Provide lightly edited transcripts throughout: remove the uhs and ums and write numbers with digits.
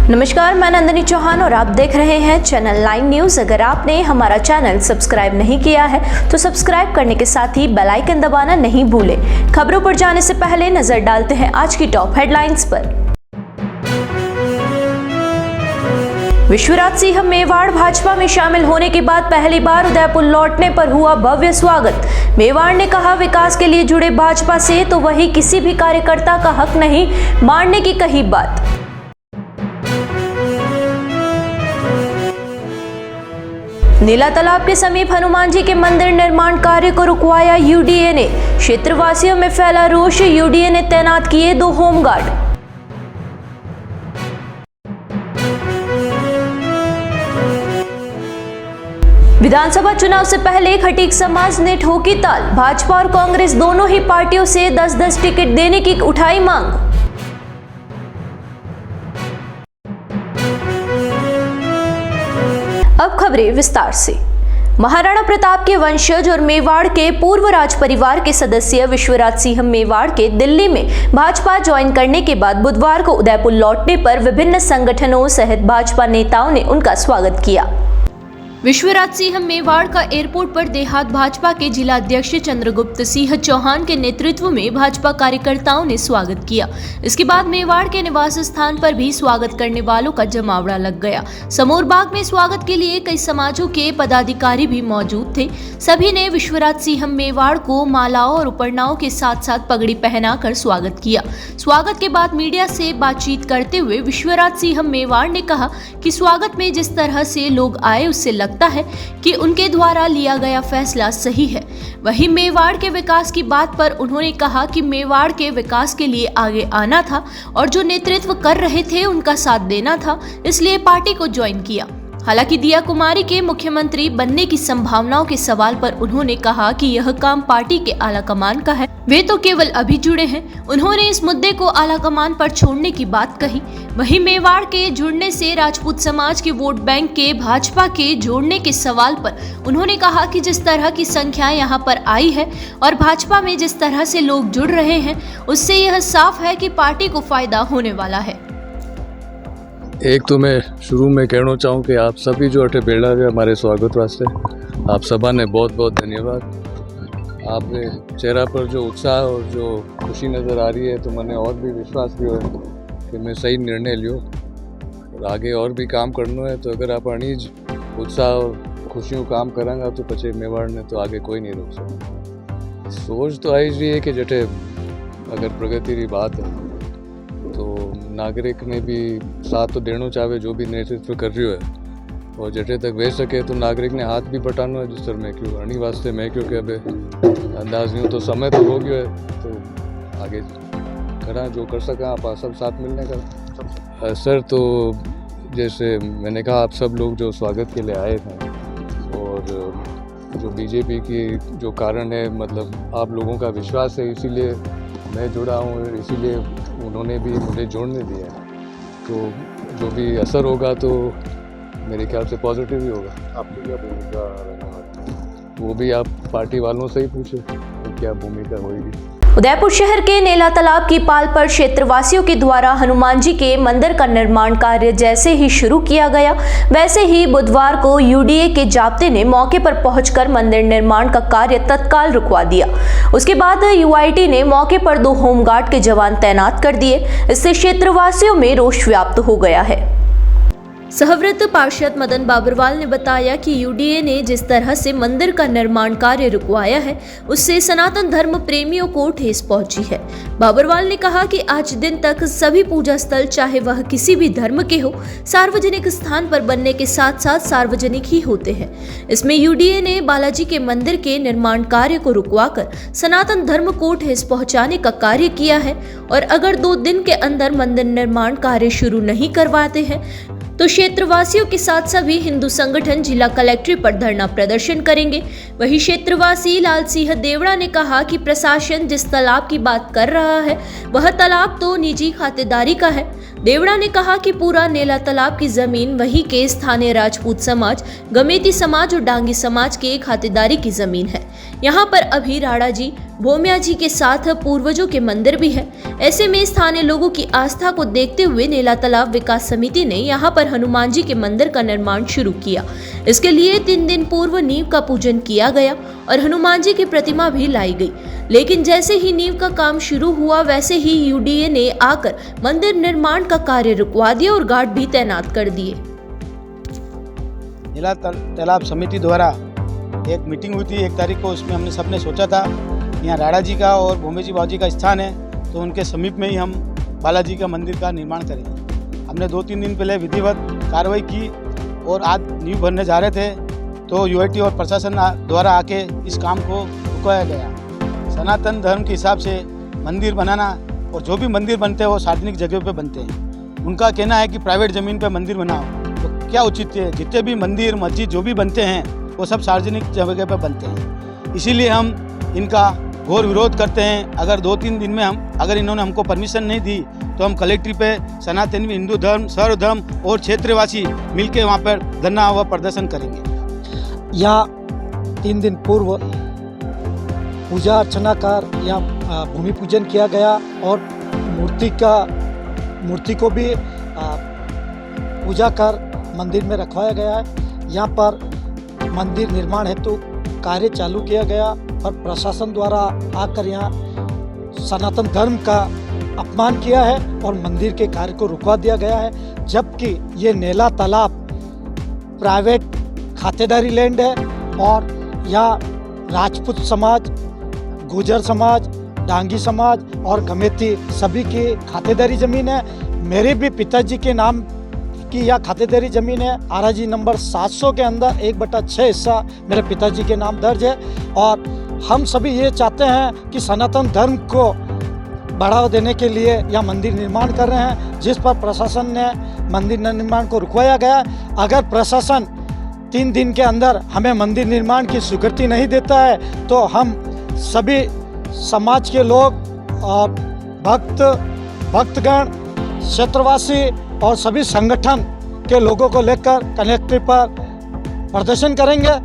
नमस्कार, मैं नंदिनी चौहान और आप देख रहे हैं चैनल 9 न्यूज। अगर आपने हमारा चैनल सब्सक्राइब नहीं किया है तो सब्सक्राइब करने के साथ ही बेल आइकन दबाना नहीं भूलें। खबरों पर जाने से पहले नजर डालते हैं आज की टॉप हेडलाइंस पर। विश्वराज सिंह मेवाड़ भाजपा में शामिल होने के बाद पहली बार उदयपुर लौटने पर हुआ भव्य स्वागत। मेवाड़ ने कहा, विकास के लिए जुड़े भाजपा से तो वही किसी भी कार्यकर्ता का हक नहीं मारने की कही बात। नीला तालाब के समीप हनुमान जी के मंदिर निर्माण कार्य को रुकवाया यूडीए ने। क्षेत्रवासियों में फैला रोष, यूडीए ने तैनात किए 2 होमगार्ड। विधानसभा चुनाव से पहले खटीक समाज ने ठोकी ताल। भाजपा और कांग्रेस दोनों ही पार्टियों से 10-10 टिकट देने की उठाई मांग। अब खबरें विस्तार से। महाराणा प्रताप के वंशज और मेवाड़ के पूर्व राज परिवार के सदस्य विश्वराज सिंह मेवाड़ के दिल्ली में भाजपा ज्वाइन करने के बाद बुधवार को उदयपुर लौटने पर विभिन्न संगठनों सहित भाजपा नेताओं ने उनका स्वागत किया। विश्वराज सिंह मेवाड़ का एयरपोर्ट पर देहात भाजपा के जिला अध्यक्ष चंद्रगुप्त सिंह चौहान के नेतृत्व में भाजपा कार्यकर्ताओं ने स्वागत किया। इसके बाद मेवाड़ के निवास स्थान पर भी स्वागत करने वालों का जमावड़ा लग गया। समोर बाग में स्वागत के लिए कई समाजों के पदाधिकारी भी मौजूद थे। सभी ने विश्वराज सिंह मेवाड़ को मालाओं और उपरनाओं के साथ साथ पगड़ी पहनाकर स्वागत किया। स्वागत के बाद मीडिया से बातचीत करते हुए विश्वराज सिंह मेवाड़ ने कहा कि स्वागत में जिस तरह से लोग आए उससे लगता है कि उनके द्वारा लिया गया फैसला सही है। वहीं मेवाड़ के विकास की बात पर उन्होंने कहा कि मेवाड़ के विकास के लिए आगे आना था और जो नेतृत्व कर रहे थे उनका साथ देना था, इसलिए पार्टी को ज्वाइन किया। हालांकि दिया कुमारी के मुख्यमंत्री बनने की संभावनाओं के सवाल पर उन्होंने कहा कि यह काम पार्टी के आला कमान का है, वे तो केवल अभी जुड़े हैं। उन्होंने इस मुद्दे को आला कमान पर छोड़ने की बात कही। वहीं मेवाड़ के जुड़ने से राजपूत समाज के वोट बैंक के भाजपा के जोड़ने के सवाल पर उन्होंने कहा कि जिस तरह की संख्या यहां पर आई है और भाजपा में जिस तरह से लोग जुड़ रहे हैं, उससे यह साफ है कि पार्टी को फायदा होने वाला है। एक तो मैं शुरू में कहना चाहूँ कि आप सभी जो अठे बेड़ा है हमारे स्वागत वास्ते आप सबा ने बहुत बहुत धन्यवाद। आपके चेहरा पर जो उत्साह और जो खुशी नज़र आ रही है तो मैंने और भी विश्वास लियो है कि मैं सही निर्णय लियो और आगे और भी काम करना है। तो अगर आप अणीज उत्साह और खुशियों काम करांगा तो पचे मेवाड़ ने तो आगे कोई नहीं रोक सकता। सोच तो आई जी है कि जटे अगर प्रगति की बात है तो नागरिक ने भी साथ तो देना चाहे जो भी नेतृत्व कर रही है और जटे तक वे सके तो नागरिक ने हाथ भी बटाना है। जिस तरह मैं क्यों अणी वास्ते मैं क्योंकि अबे अंदाज नहीं हो तो समय तो हो गया है तो आगे करा जो कर सका आप सब साथ मिलने का सर। तो जैसे मैंने कहा आप सब लोग जो स्वागत के लिए आए थे और जो बीजेपी की जो कारण है मतलब आप लोगों का विश्वास है इसीलिए मैं जुड़ा हूँ और इसीलिए उन्होंने भी मुझे जोड़ने दिया है। तो जो भी असर होगा तो मेरे ख्याल से पॉजिटिव ही होगा। आपकी क्या भूमिका रहने वाली है वो भी आप पार्टी वालों से ही पूछे क्या भूमिका होगी। उदयपुर शहर के नीला तालाब की पाल पर क्षेत्रवासियों के द्वारा हनुमान जी के मंदिर का निर्माण कार्य जैसे ही शुरू किया गया वैसे ही बुधवार को यूडीए के जाब्ते ने मौके पर पहुंचकर मंदिर निर्माण का कार्य तत्काल रुकवा दिया। उसके बाद यूआईटी ने मौके पर 2 होमगार्ड के जवान तैनात कर दिए। इससे क्षेत्रवासियों में रोष व्याप्त हो गया है। सहव्रत पार्षद मदन बाबरवाल ने बताया कि यूडीए ने जिस तरह से मंदिर का निर्माण कार्य रुकवाया है उससे सनातन धर्म प्रेमियों को ठेस पहुंची है। बाबरवाल ने कहा कि आज दिन तक सभी पूजा स्थल चाहे वह किसी भी धर्म के हो सार्वजनिक स्थान पर बनने के साथ साथ सार्वजनिक ही होते हैं। इसमें यूडीए ने बालाजी के मंदिर के निर्माण कार्य को रुकवाकर सनातन धर्म को ठेस पहुंचाने का कार्य किया है और अगर 2 दिन के अंदर मंदिर निर्माण कार्य शुरू नहीं करवाते हैं तो क्षेत्रवासियों के साथ सभी हिंदू संगठन जिला कलेक्ट्रेट पर धरना प्रदर्शन करेंगे। वहीं क्षेत्रवासी लाल सिंह देवड़ा ने कहा कि प्रशासन जिस तालाब की बात कर रहा है वह तालाब तो निजी खातेदारी का है। देवड़ा ने कहा कि पूरा नेला तालाब की जमीन वही के स्थानीय राजपूत समाज, गमेती समाज और डांगी समाज के खातेदारी की जमीन है। यहाँ पर अभी राणा जी, भोमिया जी के साथ पूर्वजों के मंदिर भी है। ऐसे में स्थानीय लोगों की आस्था को देखते हुए नेला तालाब विकास समिति ने यहाँ पर हनुमान जी के मंदिर का निर्माण शुरू किया। इसके लिए 3 दिन पूर्व नींव का पूजन किया गया और हनुमान जी की प्रतिमा भी लाई गई। लेकिन जैसे ही नींव का काम शुरू हुआ वैसे ही यूडीए ने आकर मंदिर निर्माण का कार्य रुकवा दिया और गार्ड भी तैनात कर दिए। नेला तालाब समिति द्वारा एक मीटिंग हुई थी 1 तारीख को। उसमें हमने सबने सोचा था यहाँ राणा जी का और भोमे जी बाबू जी का स्थान है, तो उनके समीप में ही हम बालाजी का मंदिर का निर्माण करेंगे। हमने 2-3 दिन पहले विधिवत कार्रवाई की और आज नींव भरने जा रहे थे तो यूआईटी और प्रशासन द्वारा आके इस काम को रुकाया गया। सनातन धर्म के हिसाब से मंदिर बनाना और जो भी मंदिर बनते हैं वो सार्वजनिक जगह पे बनते हैं। उनका कहना है कि प्राइवेट ज़मीन पे मंदिर बनाओ, तो क्या उचित है? जितने भी मंदिर मस्जिद जो भी बनते हैं वो सब सार्वजनिक जगह पे बनते हैं। इसीलिए हम इनका घोर विरोध करते हैं। अगर 2-3 दिन में अगर इन्होंने हमको परमिशन नहीं दी तो हम कलेक्ट्रेट पे सनातनी हिंदू धर्म, सर्वधर्म और क्षेत्रवासी मिलकर वहाँ पर धरना व प्रदर्शन करेंगे। यहाँ 3 दिन पूर्व पूजा अर्चना कर या भूमि पूजन किया गया और मूर्ति को भी पूजा कर मंदिर में रखवाया गया है। यहाँ पर मंदिर निर्माण हेतु कार्य चालू किया गया और प्रशासन द्वारा आकर यहाँ सनातन धर्म का अपमान किया है और मंदिर के कार्य को रुकवा दिया गया है। जबकि ये नेला तालाब प्राइवेट खातेदारी लैंड है और यहाँ राजपूत समाज, गुर्जर समाज, डांगी समाज और गमेती सभी की खातेदारी ज़मीन है। मेरे भी पिताजी के नाम की यह खातेदारी ज़मीन है। आरआईजी नंबर 700 के अंदर 1/6 हिस्सा मेरे पिताजी के नाम दर्ज है और हम सभी ये चाहते हैं कि सनातन धर्म को बढ़ावा देने के लिए यह मंदिर निर्माण कर रहे हैं, जिस पर प्रशासन ने मंदिर निर्माण को रुकवाया गया। अगर प्रशासन 3 दिन के अंदर हमें मंदिर निर्माण की स्वीकृति नहीं देता है तो हम सभी समाज के लोग और भक्तगण, क्षेत्रवासी और सभी संगठन के लोगों को लेकर कलेक्ट्रेट पर प्रदर्शन करेंगे।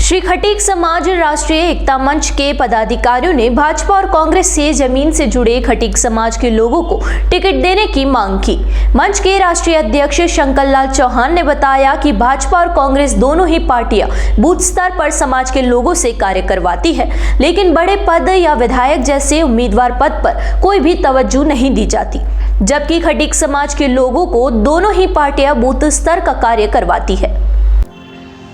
श्री खटीक समाज राष्ट्रीय एकता मंच के पदाधिकारियों ने भाजपा और कांग्रेस से जमीन से जुड़े खटीक समाज के लोगों को टिकट देने की मांग की। मंच के राष्ट्रीय अध्यक्ष शंकर लाल चौहान ने बताया कि भाजपा और कांग्रेस दोनों ही पार्टियां बूथ स्तर पर समाज के लोगों से कार्य करवाती है, लेकिन बड़े पद या विधायक जैसे उम्मीदवार पद पर कोई भी तवज्जो नहीं दी जाती, जबकि खटीक समाज के लोगों को दोनों ही पार्टियां बूथ स्तर का कार्य करवाती है।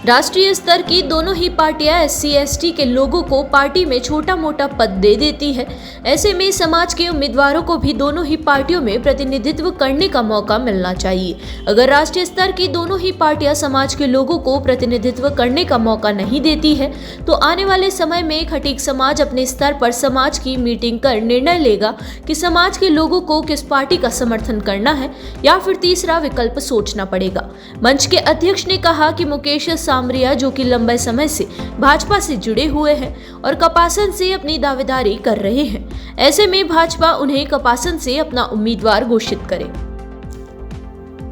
राष्ट्रीय स्तर की दोनों ही पार्टियां SC/ST के लोगों को पार्टी में छोटा मोटा पद दे देती है। ऐसे में समाज के उम्मीदवारों को भी दोनों ही पार्टियों में प्रतिनिधित्व करने का मौका मिलना चाहिए। अगर राष्ट्रीय स्तर की दोनों ही पार्टियां समाज के लोगों को प्रतिनिधित्व करने का मौका नहीं देती है तो आने वाले समय में खटीक समाज अपने स्तर पर समाज की मीटिंग कर निर्णय लेगा कि समाज के लोगों को किस पार्टी का समर्थन करना है या फिर तीसरा विकल्प सोचना पड़ेगा। मंच के अध्यक्ष ने कहा कि मुकेश सामरिया, जो कि लंबे समय से भाजपा से जुड़े हुए हैं और कपासन से अपनी दावेदारी कर रहे हैं, ऐसे में भाजपा उन्हें कपासन से अपना उम्मीदवार घोषित करे।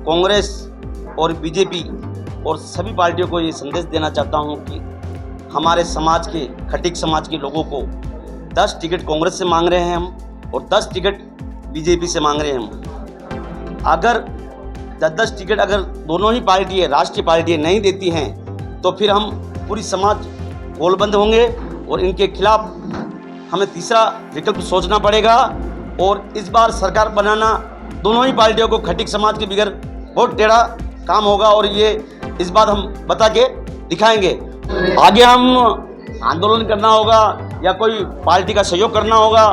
कांग्रेस और बीजेपी और सभी पार्टियों को ये संदेश देना चाहता हूं कि हमारे समाज के, खटीक समाज के लोगों को 10 टिकट कांग्रेस से मांग रहे हैं हम और 10 टिकट बीजेपी से मांग रहे हैं हम। अगर 10 टिकट अगर दोनों ही पार्टियाँ, राष्ट्रीय पार्टियाँ नहीं देती हैं तो फिर हम पूरी समाज गोलबंद होंगे और इनके खिलाफ हमें तीसरा विकल्प सोचना पड़ेगा। और इस बार सरकार बनाना दोनों ही पार्टियों को खटीक समाज के बगैर बहुत टेढ़ा काम होगा और ये इस बात हम बता के दिखाएंगे। आगे हम आंदोलन करना होगा या कोई पार्टी का सहयोग करना होगा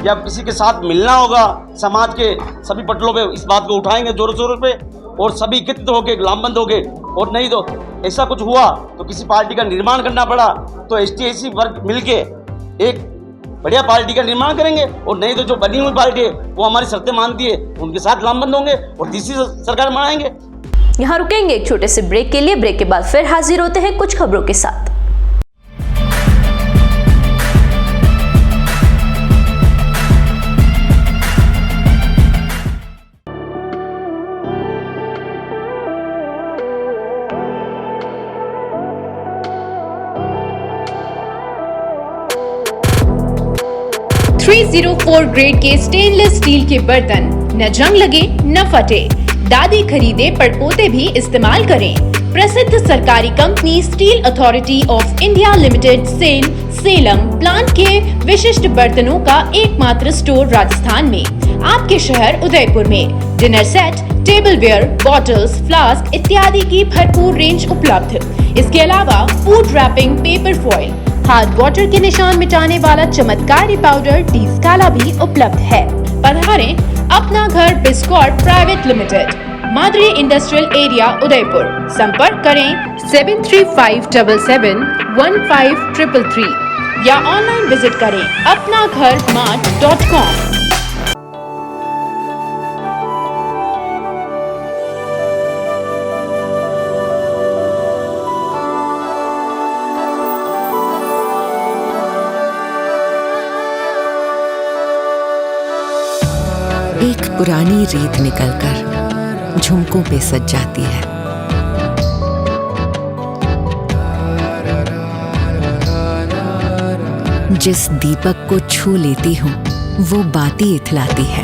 या किसी के साथ मिलना होगा, समाज के सभी पटलों पे इस बात को उठाएंगे जोरों शोरों पे और सभी एकत्रित होके लामबंद होके। और नहीं तो ऐसा कुछ हुआ तो किसी पार्टी का निर्माण करना पड़ा तो ST/SC वर्ग मिलके एक बढ़िया पार्टी का निर्माण करेंगे और नहीं तो जो बनी हुई पार्टी है वो हमारी शर्तें मानती है, उनके साथ लामबंद होंगे और तीसरी सरकार बनाएंगे। यहाँ रुकेंगे एक छोटे से ब्रेक के लिए। ब्रेक के बाद फिर हाजिर होते हैं कुछ खबरों के साथ। 604 ग्रेड के स्टेनलेस स्टील के बर्तन न जंग लगे न फटे। दादी खरीदे पड़पोते भी इस्तेमाल करें। प्रसिद्ध सरकारी company steel authority of India limited Salem plant के विशिष्ट बर्तनों का एकमात्र स्टोर राजस्थान में, आपके शहर उदयपुर में। Dinner set, tableware, bottles, flask इत्यादि की भरपूर रेंज उपलब्ध। इसके अलावा food wrapping, paper foil, hard water के निशान मिटाने वाला चमत्कारी पाउडर टी स्काला भी उपलब्ध है। पधारें अपना घर बिस्कॉट private limited, Madri industrial area Udaipur. संपर्क करें 7357715333 या ऑनलाइन विजिट करें apnagharmart.com। एक पुरानी रीत निकलकर झुमकों पे सज जाती है। जिस दीपक को छू लेती हूँ वो बाती इथलाती है।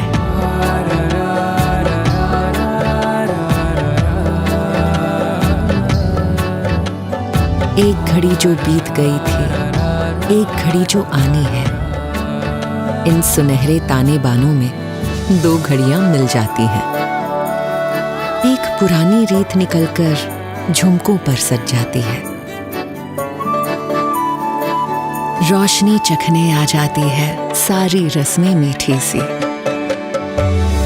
एक घड़ी जो बीत गई थी, एक घड़ी जो आनी है। इन सुनहरे ताने बानों में दो घड़ियां मिल जाती हैं। एक पुरानी रीत निकलकर झुमकों पर सज जाती है। रोशनी चखने आ जाती है सारी रस्में मीठी सी।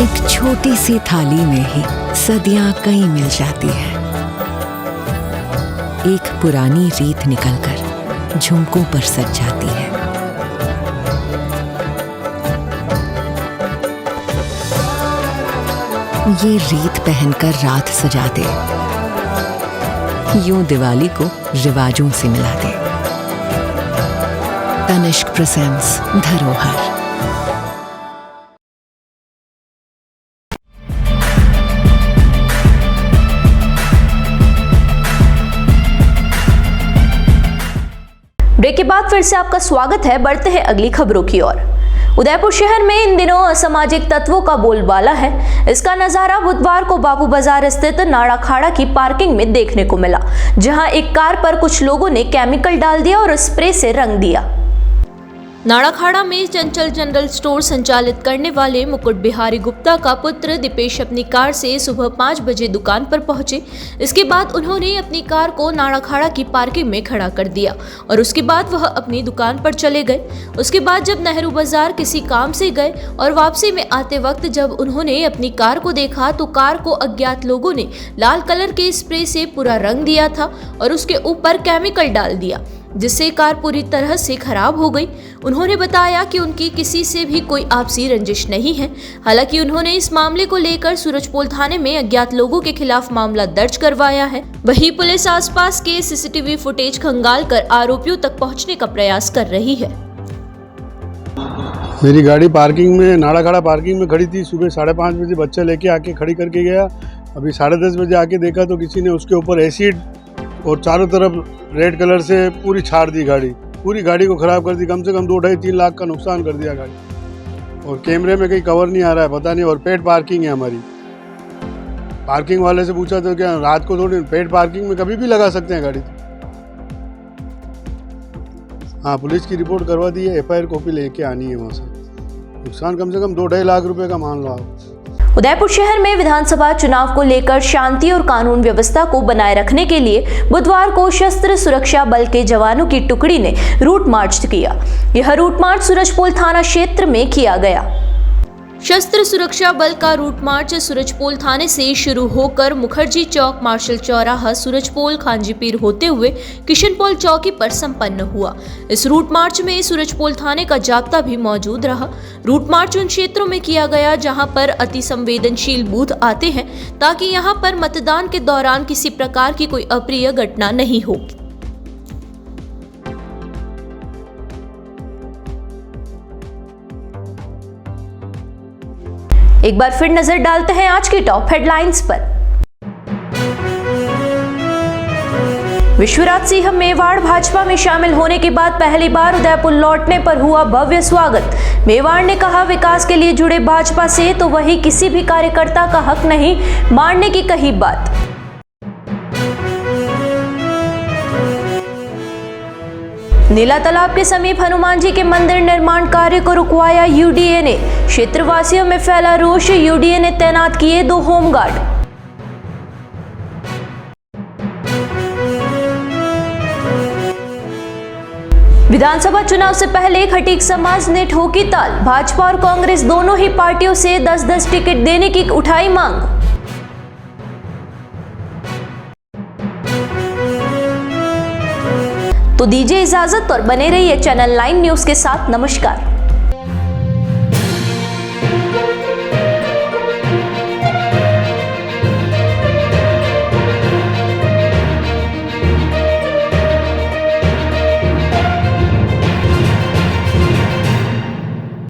एक छोटी सी थाली में ही सदियां कई मिल जाती है। एक पुरानी रीत निकलकर झुमकों पर सज जाती है। ये रीत पहनकर रात सजा दे, यूं दिवाली को रिवाजों से मिला दे। तनिष्क प्रेजेंट्स धरोहर। ब्रेक के बाद फिर से आपका स्वागत है। बढ़ते हैं अगली खबरों की ओर। उदयपुर शहर में इन दिनों असामाजिक तत्वों का बोलबाला है। इसका नजारा बुधवार को बाबू बाजार स्थित नाड़ा खाड़ा की पार्किंग में देखने को मिला, जहां एक कार पर कुछ लोगों ने केमिकल डाल दिया और स्प्रे से रंग दिया। नाड़ाखाड़ा में चंचल जनरल स्टोर संचालित करने वाले मुकुट बिहारी गुप्ता का पुत्र दीपेश अपनी कार से सुबह 5 बजे दुकान पर पहुंचे। इसके बाद उन्होंने अपनी कार को नाड़ाखाड़ा की पार्किंग में खड़ा कर दिया और उसके बाद वह अपनी दुकान पर चले गए। उसके बाद जब नेहरू बाजार किसी काम से गए और वापसी में आते वक्त जब उन्होंने अपनी कार को देखा तो कार को अज्ञात लोगों ने लाल कलर के स्प्रे से पूरा रंग दिया था और उसके ऊपर केमिकल डाल दिया, जिससे कार पूरी तरह से खराब हो गई। उन्होंने बताया कि उनकी किसी से भी कोई आपसी रंजिश नहीं है। हालांकि उन्होंने इस मामले को लेकर सूरजपोल थाने में अज्ञात लोगों के खिलाफ मामला दर्ज करवाया है। वहीं पुलिस आसपास के सीसीटीवी फुटेज खंगालकर आरोपियों तक पहुंचने का प्रयास कर रही है। मेरी गाड़ी पार्किंग में नाड़ाखाड़ा पार्किंग में खड़ी थी। सुबह 5:30 बजे बच्चा लेके आके खड़ी करके गया। अभी 10:30 बजे आके देखा तो किसी ने उसके ऊपर एसिड और चारों तरफ रेड कलर से पूरी छाड़ दी। पूरी गाड़ी को ख़राब कर दी। कम से कम 2-2.5-3 लाख का नुकसान कर दिया गाड़ी। और कैमरे में कहीं कवर नहीं आ रहा है, पता नहीं। और पेड पार्किंग है हमारी। पार्किंग वाले से पूछा तो क्या रात को थोड़ी पेड पार्किंग में कभी भी लगा सकते हैं गाड़ी। हाँ, पुलिस की रिपोर्ट करवा दी है। FIR कॉपी लेके आनी है वहाँ से। नुकसान कम से कम 2-2.5 लाख रुपए का मान लो आप। उदयपुर शहर में विधानसभा चुनाव को लेकर शांति और कानून व्यवस्था को बनाए रखने के लिए बुधवार को शस्त्र सुरक्षा बल के जवानों की टुकड़ी ने रूट मार्च किया। यह रूट मार्च सूरजपोल थाना क्षेत्र में किया गया। शस्त्र सुरक्षा बल का रूट मार्च सूरजपोल थाने से शुरू होकर मुखर्जी चौक, मार्शल चौराहा, सूरजपोल, खांजीपीर होते हुए किशनपोल चौकी पर संपन्न हुआ। इस रूट मार्च में सूरजपोल थाने का जाब्ता भी मौजूद रहा। रूट मार्च उन क्षेत्रों में किया गया जहां पर अति संवेदनशील बूथ आते हैं, ताकि यहां पर मतदान के दौरान किसी प्रकार की कोई अप्रिय घटना नहीं हो। एक बार फिर नजर डालते हैं आज की टॉप हेडलाइंस पर। विश्वराज सिंह मेवाड़ भाजपा में शामिल होने के बाद पहली बार उदयपुर लौटने पर हुआ भव्य स्वागत। मेवाड़ ने कहा, विकास के लिए जुड़े भाजपा से तो वही किसी भी कार्यकर्ता का हक नहीं मारने की कही बात। नीला तालाब के समीप हनुमान जी के मंदिर निर्माण कार्य को रुकवाया यूडीए ने। क्षेत्रवासियों में फैला रोष, यूडीए ने तैनात किए 2 होमगार्ड। विधानसभा चुनाव से पहले खटीक समाज ने ठोकी ताल। भाजपा और कांग्रेस दोनों ही पार्टियों से 10-10 टिकट देने की उठाई मांग। तो दीजिए इजाजत और बने रहिए चैनल 9 न्यूज के साथ। नमस्कार।